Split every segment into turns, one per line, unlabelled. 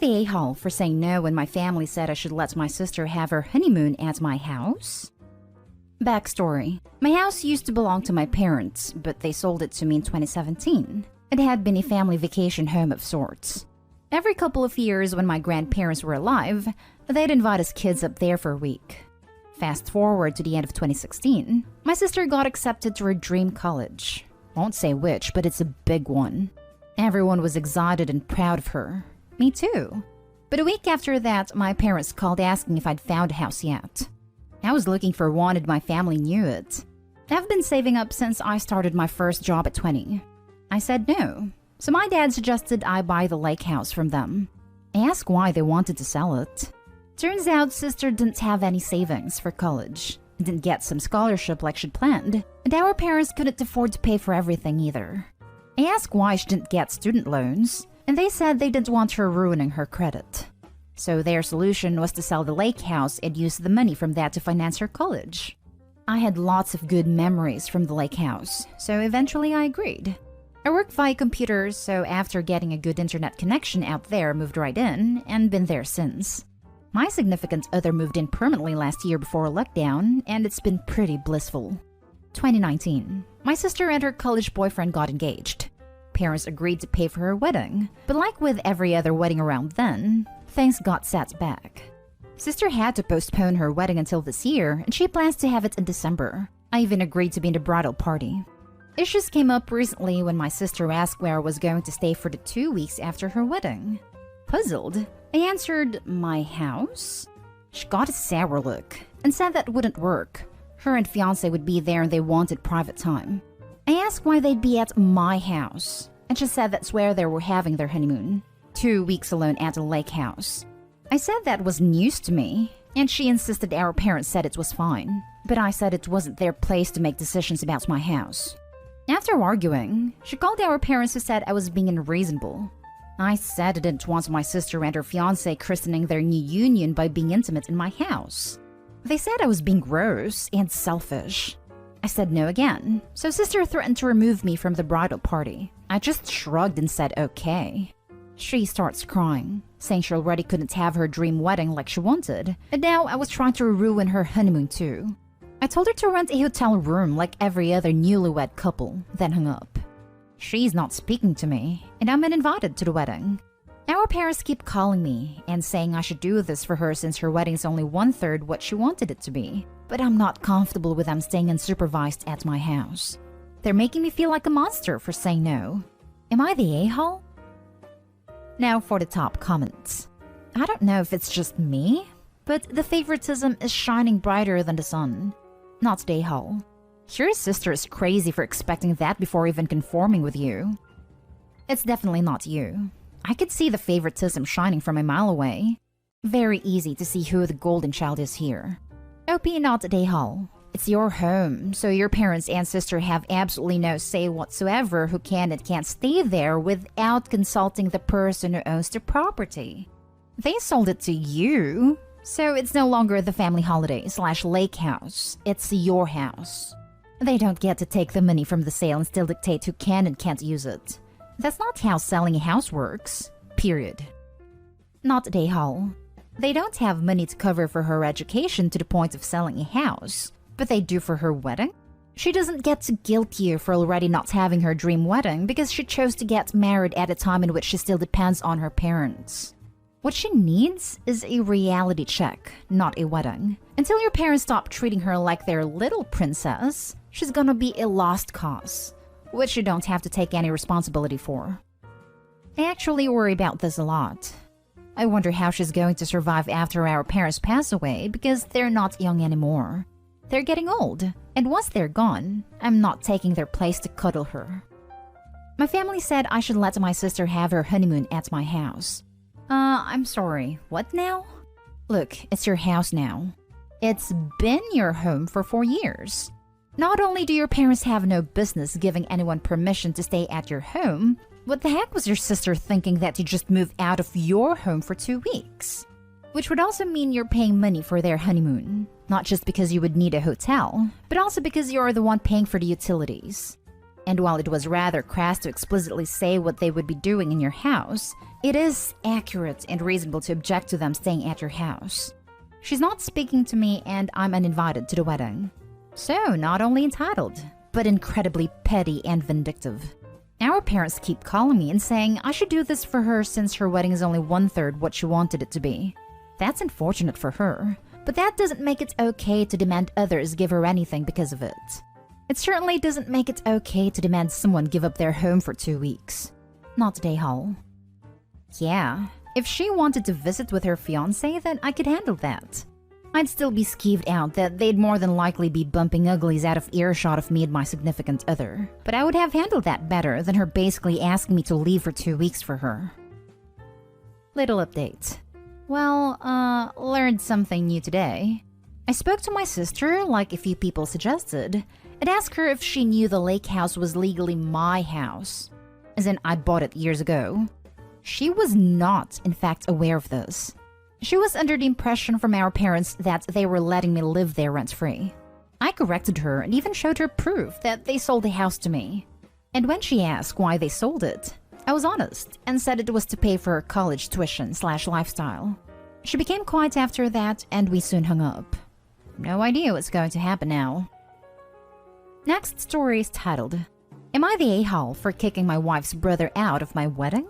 the a-hole for saying no when my family said I should let my sister have her honeymoon at my house? Backstory. My house used to belong to my parents, but they sold it to me in 2017. It had been a family vacation home of sorts. Every couple of years when my grandparents were alive, they'd invite us kids up there for a week. Fast forward to the end of 2016, my sister got accepted to her dream college. Won't say which, but it's a big one. Everyone was excited and proud of her. Me too. But a week after that, my parents called asking if I'd found a house yet. I was looking for one and my family knew it. I've been saving up since I started my first job at 20. I said no, so my dad suggested I buy the lake house from them. I asked why they wanted to sell it. Turns out sister didn't have any savings for college, didn't get some scholarship like she'd planned, and our parents couldn't afford to pay for everything either. I asked why she didn't get student loans, and they said they didn't want her ruining her credit. So their solution was to sell the lake house and use the money from that to finance her college. I had lots of good memories from the lake house, so eventually I agreed. I work via computers, so after getting a good internet connection out there, moved right in and been there since. My significant other moved in permanently last year before lockdown, and it's been pretty blissful. 2019. My sister and her college boyfriend got engaged. Parents agreed to pay for her wedding, but like with every other wedding around then, things got set back. Sister had to postpone her wedding until this year, and she plans to have it in December. I even agreed to be in the bridal party. Issues came up recently when my sister asked where I was going to stay for the 2 weeks after her wedding. Puzzled, I answered, my house? She got a sour look and said that wouldn't work. Her and fiancé would be there and they wanted private time. I asked why they'd be at my house, and she said that's where they were having their honeymoon. 2 weeks alone at a lake house. I said that was news to me, and she insisted our parents said it was fine, but I said it wasn't their place to make decisions about my house. After arguing, she called our parents who said I was being unreasonable. I said I didn't want my sister and her fiancé christening their new union by being intimate in my house. They said I was being gross and selfish. I said no again, so sister threatened to remove me from the bridal party. I just shrugged and said okay. She starts crying, saying she already couldn't have her dream wedding like she wanted, and now I was trying to ruin her honeymoon too. I told her to rent a hotel room like every other newlywed couple, then hung up. She's not speaking to me, and I'm uninvited to the wedding. Our parents keep calling me and saying I should do this for her since her wedding's only 1/3 what she wanted it to be, but I'm not comfortable with them staying unsupervised at my house. They're making me feel like a monster for saying no. Am I the a-hole? Now for the top comments. I don't know if it's just me, but the favoritism is shining brighter than the sun. Not the a-hole. Your sister is crazy for expecting that before even conforming with you. It's definitely not you. I could see the favoritism shining from a mile away. Very easy to see who the golden child is here. OP not the a-hole. It's your home, so your parents and sister have absolutely no say whatsoever who can and can't stay there without consulting the person who owns the property. They sold it to you, so it's no longer the family holiday / lake house. It's your house. They don't get to take the money from the sale and still dictate who can and can't use it. That's not how selling a house works. Period. Not the a-hole. They don't have money to cover for her education to the point of selling a house, but they do for her wedding? She doesn't get to guilt you for already not having her dream wedding because she chose to get married at a time in which she still depends on her parents. What she needs is a reality check, not a wedding. Until your parents stop treating her like their little princess, she's gonna be a lost cause, which you don't have to take any responsibility for. I actually worry about this a lot. I wonder how she's going to survive after our parents pass away because they're not young anymore. They're getting old, and once they're gone, I'm not taking their place to cuddle her. My family said I should let my sister have her honeymoon at my house. I'm sorry, what now? Look, it's your house now. It's been your home for 4 years. Not only do your parents have no business giving anyone permission to stay at your home, what the heck was your sister thinking that you just moved out of your home for 2 weeks? Which would also mean you're paying money for their honeymoon. Not just because you would need a hotel, but also because you're the one paying for the utilities. And while it was rather crass to explicitly say what they would be doing in your house, it is accurate and reasonable to object to them staying at your house. She's not speaking to me and I'm uninvited to the wedding. So, not only entitled, but incredibly petty and vindictive. Our parents keep calling me and saying I should do this for her since her wedding is only 1/3 what she wanted it to be. That's unfortunate for her, but that doesn't make it okay to demand others give her anything because of it. It certainly doesn't make it okay to demand someone give up their home for 2 weeks. Not today, Hall. Yeah, if she wanted to visit with her fiancé, then I could handle that. I'd still be skeeved out that they'd more than likely be bumping uglies out of earshot of me and my significant other. But I would have handled that better than her basically asking me to leave for 2 weeks for her. Little update. Well, learned something new today. I spoke to my sister, like a few people suggested, and asked her if she knew the lake house was legally my house. As in, I bought it years ago. She was not, in fact, aware of this. She was under the impression from our parents that they were letting me live there rent-free. I corrected her and even showed her proof that they sold the house to me. And when she asked why they sold it, I was honest and said it was to pay for her college tuition/lifestyle. She became quiet after that and we soon hung up. No idea what's going to happen now. Next story is titled, Am I the a-hole for kicking my wife's brother out of my wedding?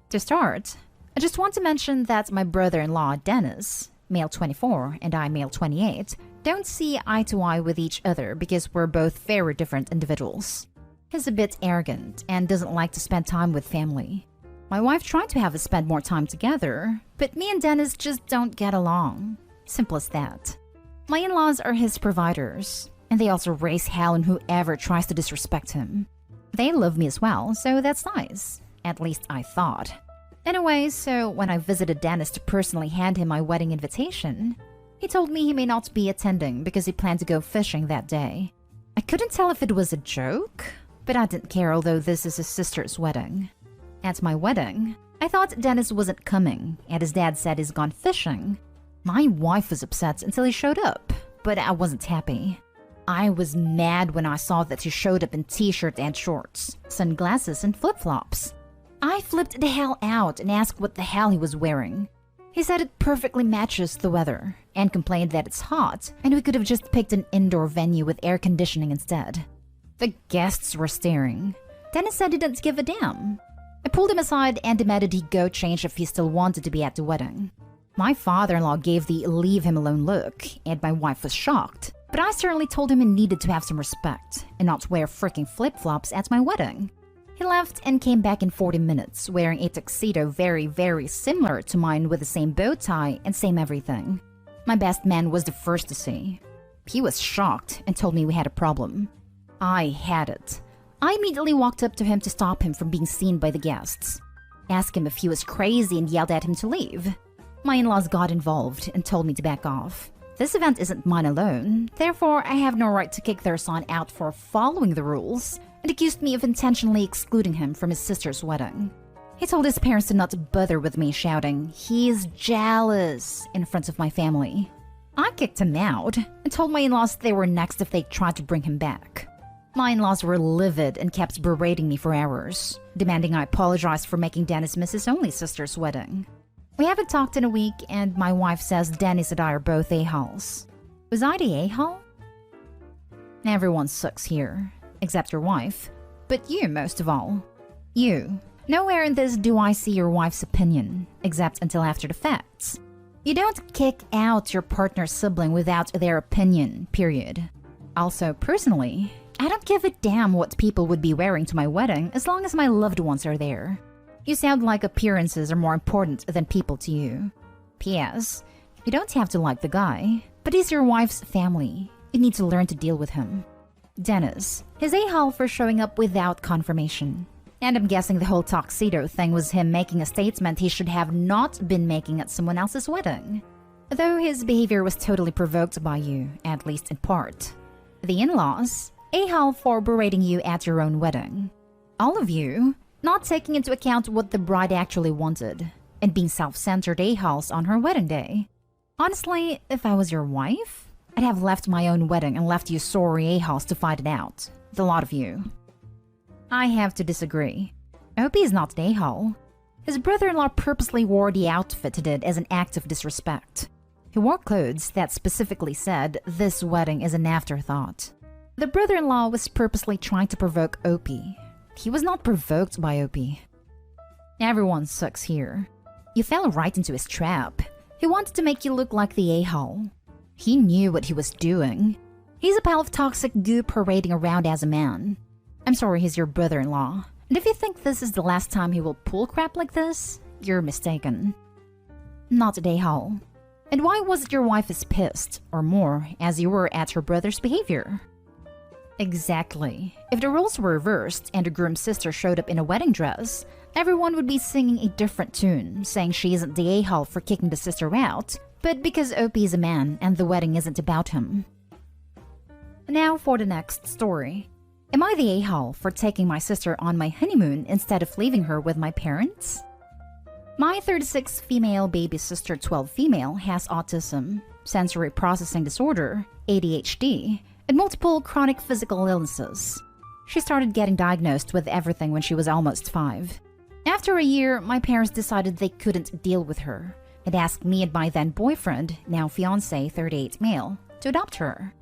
To start, I just want to mention that my brother-in-law Dennis, male 24 and I male 28, don't see eye to eye with each other because we're both very different individuals. He's a bit arrogant and doesn't like to spend time with family. My wife tried to have us spend more time together, but me and Dennis just don't get along. Simple as that. My in-laws are his providers, and they also raise hell on whoever tries to disrespect him. They love me as well, so that's nice. At least I thought. Anyway, so when I visited Dennis to personally hand him my wedding invitation, he told me he may not be attending because he planned to go fishing that day. I couldn't tell if it was a joke, but I didn't care, although this is his sister's wedding. At my wedding, I thought Dennis wasn't coming, and his dad said he's gone fishing. My wife was upset until he showed up, but I wasn't happy. I was mad when I saw that he showed up in t-shirt and shorts, sunglasses and flip-flops. I flipped the hell out and asked what the hell he was wearing. He said it perfectly matches the weather, and complained that it's hot, and we could have just picked an indoor venue with air conditioning instead. The guests were staring. Dennis said he didn't give a damn. I pulled him aside and demanded he go change if he still wanted to be at the wedding. My father-in-law gave the leave him alone look, and my wife was shocked. But I certainly told him he needed to have some respect, and not wear freaking flip-flops at my wedding. He left and came back in 40 minutes, wearing a tuxedo very, very similar to mine with the same bow tie and same everything. My best man was the first to see. He was shocked and told me we had a problem. I had it. I immediately walked up to him to stop him from being seen by the guests. Asked him if he was crazy and yelled at him to leave. My in-laws got involved and told me to back off. This event isn't mine alone, therefore I have no right to kick their son out for following the rules, and accused me of intentionally excluding him from his sister's wedding. He told his parents to not bother with me, shouting, "He's jealous," in front of my family. I kicked him out and told my in-laws they were next if they tried to bring him back. My in-laws were livid and kept berating me for hours, demanding I apologize for making Dennis miss his only sister's wedding. We haven't talked in a week, and my wife says Dennis and I are both a-holes. Was I the a-hole? Everyone sucks here, except your wife. But you most of all. You. Nowhere in this do I see your wife's opinion, except until after the facts. You don't kick out your partner's sibling without their opinion, period. Also, personally, I don't give a damn what people would be wearing to my wedding as long as my loved ones are there. You sound like appearances are more important than people to you. P.S. You don't have to like the guy, but he's your wife's family. You need to learn to deal with him. Dennis, his a-hole for showing up without confirmation. And I'm guessing the whole tuxedo thing was him making a statement he should have not been making at someone else's wedding. Though his behavior was totally provoked by you, at least in part. The in-laws, a-hole for berating you at your own wedding. All of you, not taking into account what the bride actually wanted, and being self-centered a-holes on her wedding day. Honestly, if I was your wife, I'd have left my own wedding and left you sorry a-holes to fight it out. The lot of you. I have to disagree. Opie is not an a-hole. His brother-in-law purposely wore the outfit he did as an act of disrespect. He wore clothes that specifically said, "This wedding is an afterthought." The brother-in-law was purposely trying to provoke Opie. He was not provoked by Opie. Everyone sucks here. You fell right into his trap. He wanted to make you look like the a-hole. He knew what he was doing. He's a pile of toxic goo parading around as a man. I'm sorry he's your brother-in-law. And if you think this is the last time he will pull crap like this, you're mistaken. Not an a-hole. And why was it your wife is pissed, or more, as you were at her brother's behavior? Exactly. If the roles were reversed and the groom's sister showed up in a wedding dress, everyone would be singing a different tune, saying she isn't the a-hole for kicking the sister out, but because Opie is a man and the wedding isn't about him. Now for the next story. Am I the a-hole for taking my sister on my honeymoon instead of leaving her with my parents? My 36 female baby sister 12 female has autism, sensory processing disorder, ADHD, and multiple chronic physical illnesses. She started getting diagnosed with everything when she was almost 5. After a year, my parents decided they couldn't deal with her and asked me and my then boyfriend, now fiancé 38 male, to adopt her.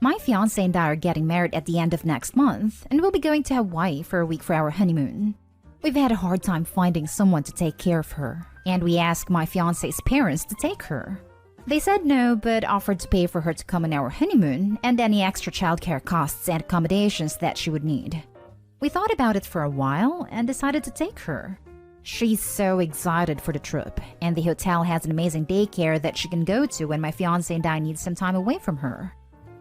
My fiancé and I are getting married at the end of next month, and we'll be going to Hawaii for a week for our honeymoon. We've had a hard time finding someone to take care of her, and we asked my fiancé's parents to take her. They said no, but offered to pay for her to come on our honeymoon and any extra childcare costs and accommodations that she would need. We thought about it for a while and decided to take her. She's so excited for the trip, and the hotel has an amazing daycare that she can go to when my fiancé and I need some time away from her.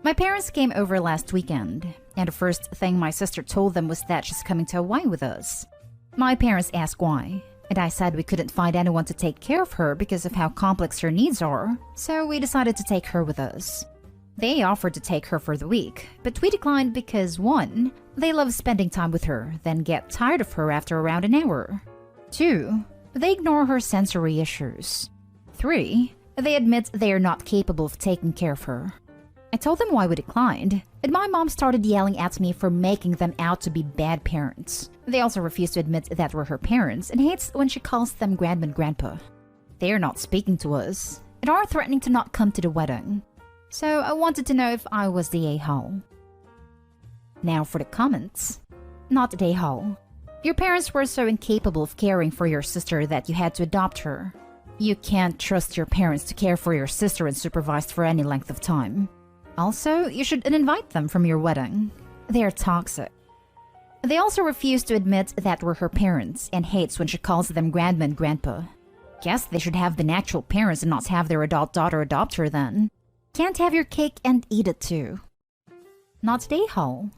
My parents came over last weekend, and the first thing my sister told them was that she's coming to Hawaii with us. My parents asked why, and I said we couldn't find anyone to take care of her because of how complex her needs are, so we decided to take her with us. They offered to take her for the week, but we declined because 1. They love spending time with her, then get tired of her after around an hour. 2. They ignore her sensory issues. 3. They admit they are not capable of taking care of her. I told them why we declined, and my mom started yelling at me for making them out to be bad parents. They also refused to admit that we're her parents and hates when she calls them grandma and grandpa. They are not speaking to us and are threatening to not come to the wedding. So I wanted to know if I was the a-hole. Now for the comments. Not the a-hole. Your parents were so incapable of caring for your sister that you had to adopt her. You can't trust your parents to care for your sister unsupervised for any length of time. Also, you should uninvite them from your wedding. They are toxic. They also refuse to admit that we're her parents and hates when she calls them grandma and grandpa. Guess they should have been actual parents and not have their adult daughter adopt her then. Can't have your cake and eat it too. Not the a-hole.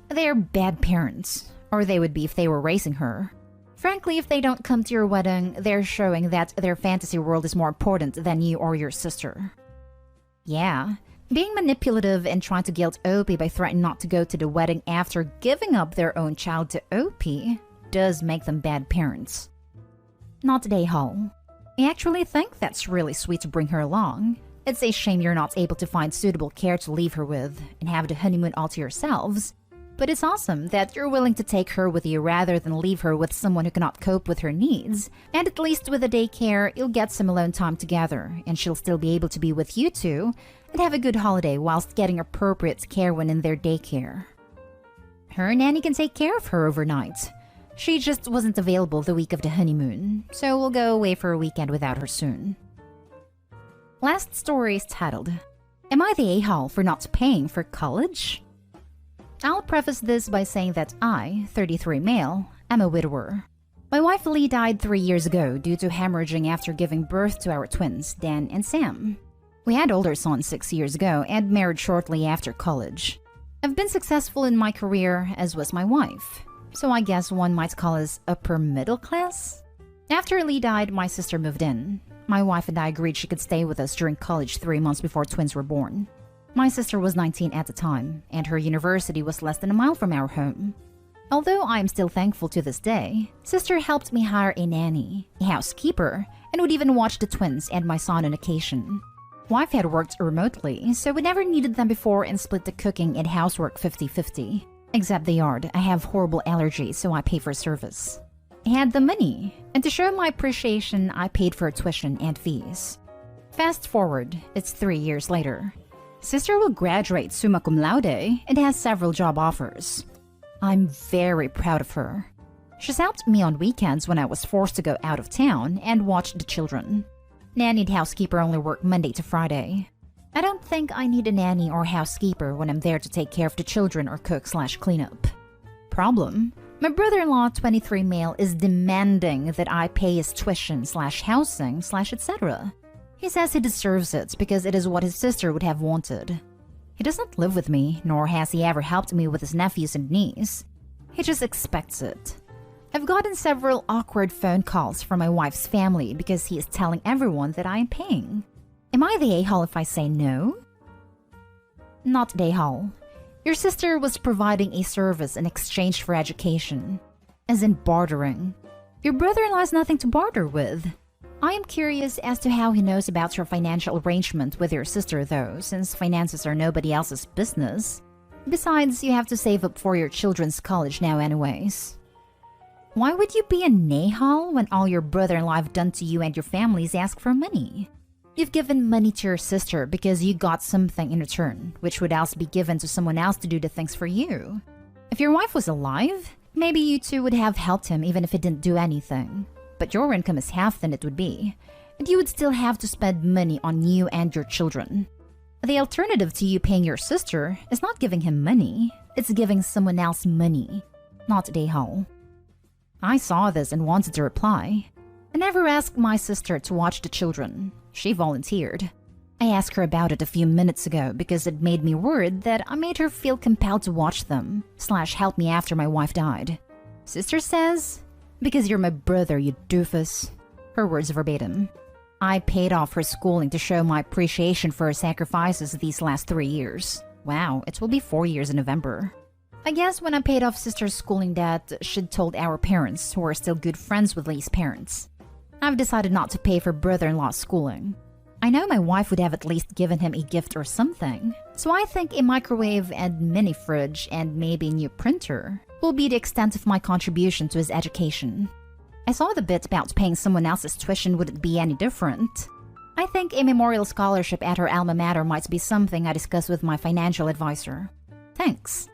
They are bad parents, or they would be if they were raising her. Frankly, if they don't come to your wedding, they're showing that their fantasy world is more important than you or your sister. Yeah. Being manipulative and trying to guilt Opie by threatening not to go to the wedding after giving up their own child to Opie does make them bad parents. Not the a-hole. I actually think that's really sweet to bring her along. It's a shame you're not able to find suitable care to leave her with and have the honeymoon all to yourselves. But it's awesome that you're willing to take her with you rather than leave her with someone who cannot cope with her needs. And at least with the daycare, you'll get some alone time together, and she'll still be able to be with you two and have a good holiday whilst getting appropriate care when in their daycare. Her nanny can take care of her overnight. She just wasn't available the week of the honeymoon, so we'll go away for a weekend without her soon. Last story is titled, Am I the a-hole for not paying for college? I'll preface this by saying that I, 33 male, am a widower. My wife Lee died 3 years ago due to hemorrhaging after giving birth to our twins, Dan and Sam. We had older sons 6 years ago and married shortly after college. I've been successful in my career, as was my wife, so I guess one might call us upper middle class. After Lee died, my sister moved in. My wife and I agreed she could stay with us during college 3 months before twins were born. My sister was 19 at the time, and her university was less than a mile from our home. Although I am still thankful to this day, sister helped me hire a nanny, a housekeeper, and would even watch the twins and my son on occasion. Wife had worked remotely, so we never needed them before and split the cooking and housework 50-50. Except the yard, I have horrible allergies, so I pay for service. I had the money, and to show my appreciation, I paid for tuition and fees. Fast forward, it's 3 years later. Sister will graduate summa cum laude and has several job offers. I'm very proud of her. She's helped me on weekends when I was forced to go out of town and watch the children. Nanny and housekeeper only work Monday to Friday. I don't think I need a nanny or housekeeper when I'm there to take care of the children or cook/clean up. Problem? My brother-in-law, 23 male, is demanding that I pay his tuition/housing/etc. He says he deserves it because it is what his sister would have wanted. He doesn't live with me, nor has he ever helped me with his nephews and niece. He just expects it. I've gotten several awkward phone calls from my wife's family because he is telling everyone that I am paying. Am I the a-hole if I say no? Not the a-hole. Your sister was providing a service in exchange for education, as in bartering. Your brother-in-law has nothing to barter with. I am curious as to how he knows about your financial arrangement with your sister though, since finances are nobody else's business. Besides, you have to save up for your children's college now anyways. Why would you be a a-hole when all your brother-in-law have done to you and your family is ask for money? You've given money to your sister because you got something in return, which would else be given to someone else to do the things for you. If your wife was alive, maybe you two would have helped him even if he didn't do anything. But your income is half than it would be, and you would still have to spend money on you and your children. The alternative to you paying your sister is not giving him money, it's giving someone else money, not a hole. I saw this and wanted to reply. I never asked my sister to watch the children. She volunteered. I asked her about it a few minutes ago because it made me worried that I made her feel compelled to watch them/help me after my wife died. Sister says, "Because you're my brother, you doofus." Her words verbatim. I paid off her schooling to show my appreciation for her sacrifices these last 3 years. Wow, it will be 4 years in November. I guess when I paid off sister's schooling debt, she'd told our parents, who are still good friends with Lee's parents. I've decided not to pay for brother-in-law's schooling. I know my wife would have at least given him a gift or something, so I think a microwave and mini fridge and maybe a new printer will be the extent of my contribution to his education. I saw the bit about paying someone else's tuition wouldn't be any different. I think a memorial scholarship at her alma mater might be something I discuss with my financial advisor. Thanks.